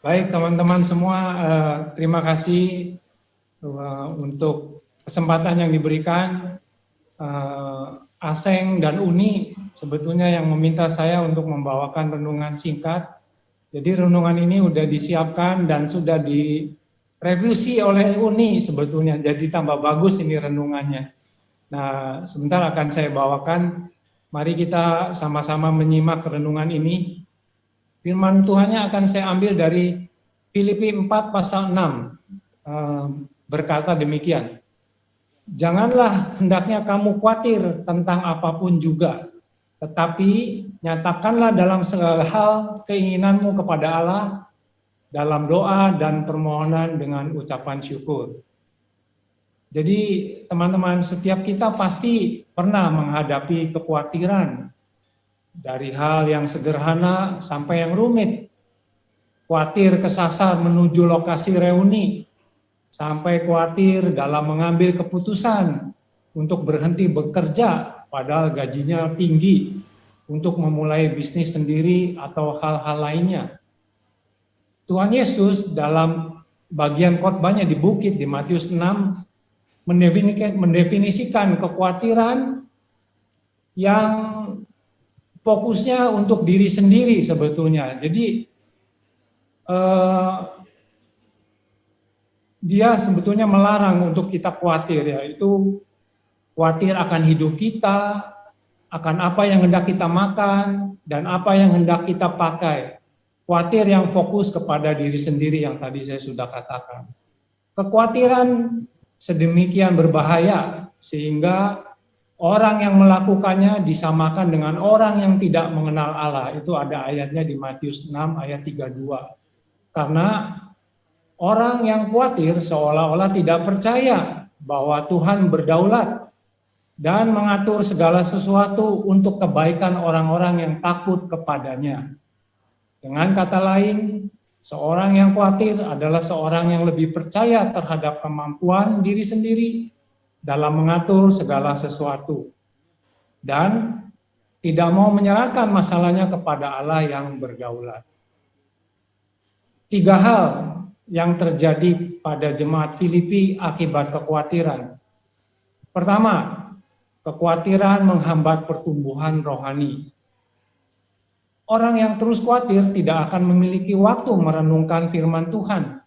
Baik teman-teman semua, terima kasih untuk kesempatan yang diberikan. Aseng dan Uni sebetulnya yang meminta saya untuk membawakan renungan singkat. Jadi renungan ini sudah disiapkan dan sudah direvisi oleh Uni sebetulnya, jadi tambah bagus ini renungannya. Nah, sebentar akan saya bawakan. Mari kita sama-sama menyimak renungan ini. Firman Tuhannya akan saya ambil dari Filipi 4 pasal 6, berkata demikian. Janganlah hendaknya kamu khawatir tentang apapun juga, tetapi nyatakanlah dalam segala hal keinginanmu kepada Allah dalam doa dan permohonan dengan ucapan syukur. Jadi teman-teman, setiap kita pasti pernah menghadapi kekhawatiran dari hal yang sederhana sampai yang rumit. Khawatir kesasar menuju lokasi reuni, sampai khawatir dalam mengambil keputusan untuk berhenti bekerja padahal gajinya tinggi untuk memulai bisnis sendiri atau hal-hal lainnya. Tuhan Yesus dalam bagian khotbahnya di bukit di Matius 6 mendefinisikan kekhawatiran yang fokusnya untuk diri sendiri sebetulnya. Jadi dia sebetulnya melarang untuk kita khawatir, yaitu khawatir akan hidup kita, akan apa yang hendak kita makan, dan apa yang hendak kita pakai. Khawatir yang fokus kepada diri sendiri yang tadi saya sudah katakan. Kekhawatiran sedemikian berbahaya sehingga orang yang melakukannya disamakan dengan orang yang tidak mengenal Allah. Itu ada ayatnya di Matius 6 ayat 32. Karena orang yang khawatir seolah-olah tidak percaya bahwa Tuhan berdaulat dan mengatur segala sesuatu untuk kebaikan orang-orang yang takut kepadanya. Dengan kata lain, seorang yang khawatir adalah seorang yang lebih percaya terhadap kemampuan diri sendiri dalam mengatur segala sesuatu dan tidak mau menyerahkan masalahnya kepada Allah yang berdaulat. 3 hal yang terjadi pada jemaat Filipi akibat kekhawatiran. Pertama, kekhawatiran menghambat pertumbuhan rohani. Orang yang terus khawatir tidak akan memiliki waktu merenungkan firman Tuhan.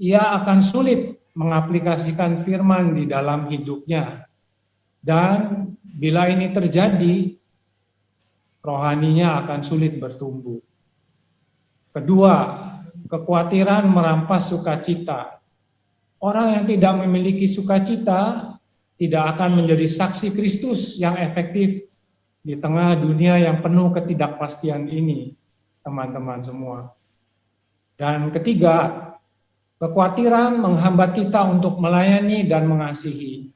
Ia akan sulit mengaplikasikan firman di dalam hidupnya. Dan bila ini terjadi, rohaninya akan sulit bertumbuh. Kedua, kekhawatiran merampas sukacita. Orang yang tidak memiliki sukacita tidak akan menjadi saksi Kristus yang efektif di tengah dunia yang penuh ketidakpastian ini, teman-teman semua. Dan ketiga, kekhawatiran menghambat kita untuk melayani dan mengasihi.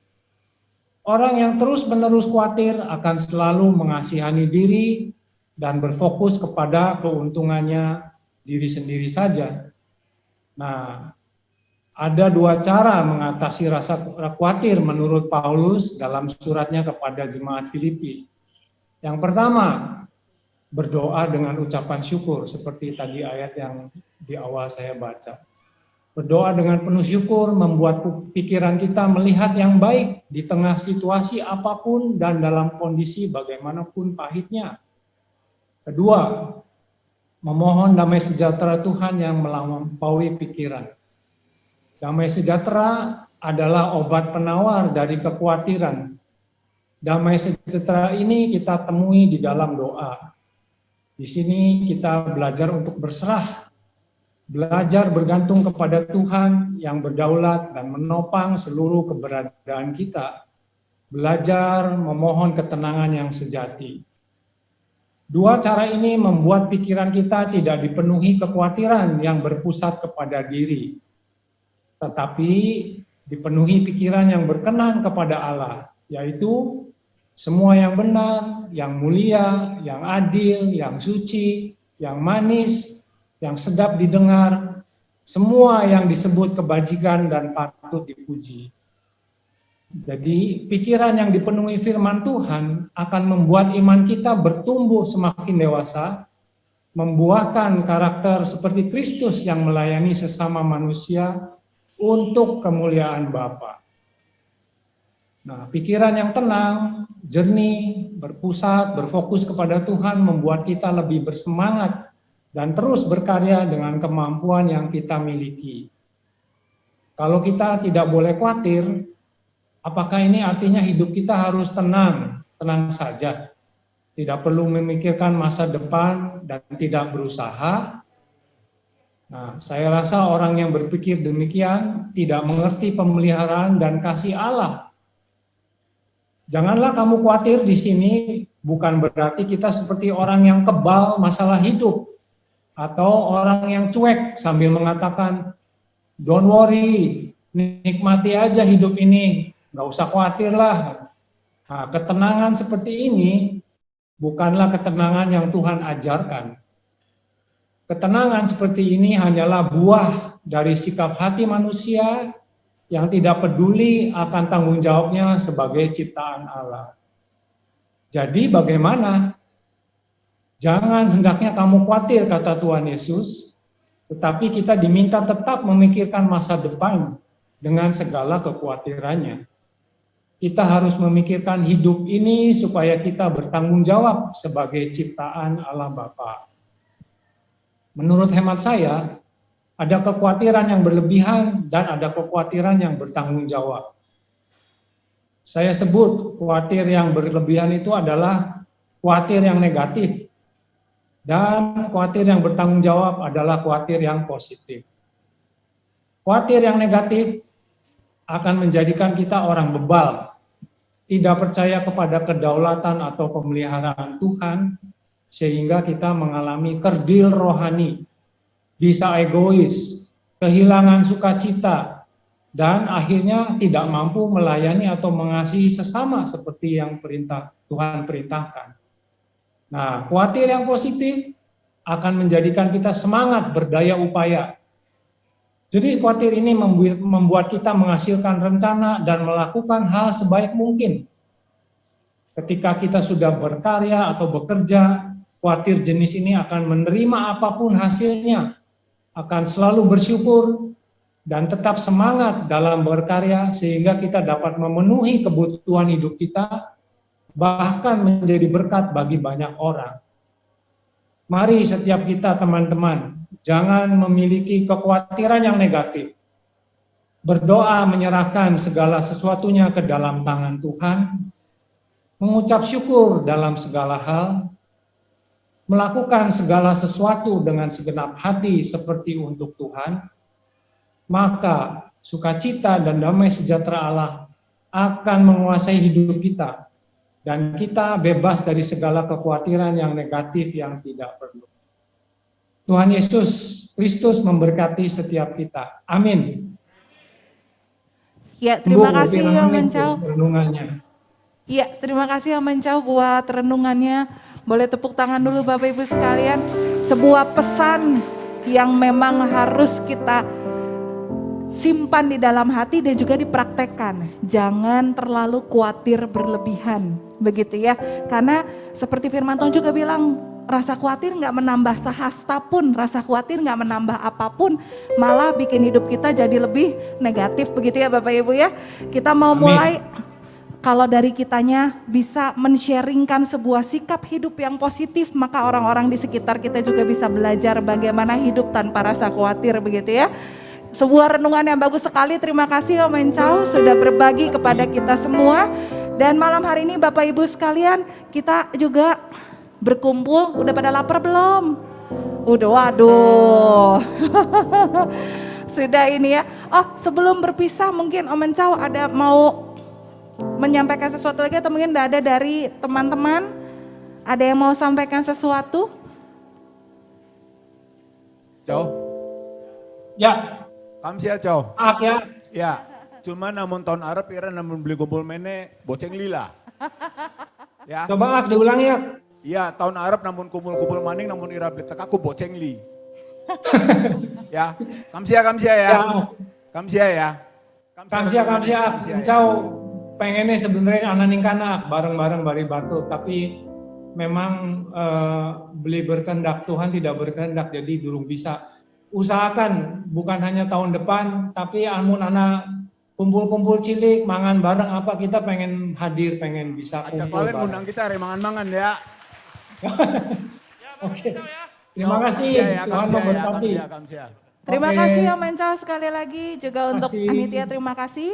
Orang yang terus-menerus khawatir akan selalu mengasihani diri dan berfokus kepada keuntungannya diri sendiri saja. Nah, ada 2 cara mengatasi rasa khawatir menurut Paulus dalam suratnya kepada jemaat Filipi. Yang pertama, berdoa dengan ucapan syukur, seperti tadi ayat yang di awal saya baca. Berdoa dengan penuh syukur membuat pikiran kita melihat yang baik di tengah situasi apapun dan dalam kondisi bagaimanapun pahitnya. Kedua, memohon damai sejahtera Tuhan yang melampaui pikiran. Damai sejahtera adalah obat penawar dari kekhawatiran. Damai sejahtera ini kita temui di dalam doa. Di sini kita belajar untuk berserah, belajar bergantung kepada Tuhan yang berdaulat dan menopang seluruh keberadaan kita. Belajar memohon ketenangan yang sejati. 2 cara ini membuat pikiran kita tidak dipenuhi kekhawatiran yang berpusat kepada diri, tetapi dipenuhi pikiran yang berkenan kepada Allah, yaitu semua yang benar, yang mulia, yang adil, yang suci, yang manis, yang sedap didengar, semua yang disebut kebajikan dan patut dipuji. Jadi pikiran yang dipenuhi firman Tuhan akan membuat iman kita bertumbuh semakin dewasa membuahkan karakter seperti Kristus yang melayani sesama manusia untuk kemuliaan Bapa. Nah, pikiran yang tenang, jernih, berpusat, berfokus kepada Tuhan membuat kita lebih bersemangat dan terus berkarya dengan kemampuan yang kita miliki. Kalau kita tidak boleh khawatir, apakah ini artinya hidup kita harus tenang, tenang saja? Tidak perlu memikirkan masa depan dan tidak berusaha? Nah, saya rasa orang yang berpikir demikian tidak mengerti pemeliharaan dan kasih Allah. Janganlah kamu khawatir di sini, bukan berarti kita seperti orang yang kebal masalah hidup, atau orang yang cuek sambil mengatakan, don't worry, nikmati aja hidup ini, nggak usah khawatir lah. Nah, ketenangan seperti ini bukanlah ketenangan yang Tuhan ajarkan. Ketenangan seperti ini hanyalah buah dari sikap hati manusia yang tidak peduli akan tanggung jawabnya sebagai ciptaan Allah. Jadi bagaimana? Jangan hendaknya kamu khawatir, kata Tuhan Yesus, tetapi kita diminta tetap memikirkan masa depan dengan segala kekhawatirannya. Kita harus memikirkan hidup ini supaya kita bertanggung jawab sebagai ciptaan Allah Bapa. Menurut hemat saya, ada kekhawatiran yang berlebihan dan ada kekhawatiran yang bertanggung jawab. Saya sebut khawatir yang berlebihan itu adalah khawatir yang negatif, dan khawatir yang bertanggung jawab adalah khawatir yang positif. Khawatir yang negatif akan menjadikan kita orang bebal, tidak percaya kepada kedaulatan atau pemeliharaan Tuhan, sehingga kita mengalami kerdil rohani, bisa egois, kehilangan sukacita, dan akhirnya tidak mampu melayani atau mengasihi sesama seperti yang Tuhan perintahkan. Nah, khawatir yang positif akan menjadikan kita semangat berdaya upaya. Jadi khawatir ini membuat kita menghasilkan rencana dan melakukan hal sebaik mungkin. Ketika kita sudah berkarya atau bekerja, khawatir jenis ini akan menerima apapun hasilnya, akan selalu bersyukur, dan tetap semangat dalam berkarya sehingga kita dapat memenuhi kebutuhan hidup kita, bahkan menjadi berkat bagi banyak orang. Mari setiap kita teman-teman, jangan memiliki kekhawatiran yang negatif. Berdoa menyerahkan segala sesuatunya ke dalam tangan Tuhan, mengucap syukur dalam segala hal, melakukan segala sesuatu dengan segenap hati seperti untuk Tuhan, maka sukacita dan damai sejahtera Allah akan menguasai hidup kita, dan kita bebas dari segala kekhawatiran yang negatif yang tidak perlu. Tuhan Yesus Kristus memberkati setiap kita. Amin. Ya, terima kasih Om Mencau. Ya, terima kasih Om Mencau buat renungannya. Boleh tepuk tangan dulu Bapak Ibu sekalian. Sebuah pesan yang memang harus kita simpan di dalam hati dan juga dipraktekkan. Jangan terlalu khawatir berlebihan, begitu ya. Karena seperti firman Tuhan juga bilang, rasa khawatir nggak menambah sehasta pun, rasa khawatir nggak menambah apapun, malah bikin hidup kita jadi lebih negatif, begitu ya Bapak Ibu ya. Kita mau mulai. Kalau dari kitanya bisa men-sharingkan sebuah sikap hidup yang positif, maka orang-orang di sekitar kita juga bisa belajar bagaimana hidup tanpa rasa khawatir, begitu ya. Sebuah renungan yang bagus sekali. Terima kasih Om Mencau sudah berbagi kepada kita semua. Dan malam hari ini Bapak Ibu sekalian, kita juga berkumpul. Udah pada lapar belum? Udah, waduh. Sudah ini ya. Oh, sebelum berpisah mungkin Om Mencau ada mau menyampaikan sesuatu lagi, atau mungkin ada dari teman-teman ada yang mau sampaikan sesuatu? Cow? Ya. Kamsia Cow? Ya. Ya, cuma namun tahun Arab ira namun beli kumpul mene boceng lila. Ya. Coba diulang ya. Iya, tahun Arab namun kumpul-kumpul maning namun ira beli tekaku boceng li. Ya, kamsia ya. Kamsia ya. Kamsia. Mencau pengennya sebenarnya anak ningkana bareng-bareng bari batu, tapi memang beli berkehendak, Tuhan tidak berkehendak, jadi durung bisa. Usahakan bukan hanya tahun depan, tapi amun anak kumpul-kumpul cilik, mangan bareng apa, kita pengen hadir, pengen bisa Ajak kumpul kalian bareng. undang kita mangan-mangan ya. Oke. Terima Yo, kasih, kamsia ya, Tuhan kamsia ya, memberkati. kamsia. Terima Oke. kasih Om Mencau sekali lagi juga untuk Kasih. panitia, terima kasih.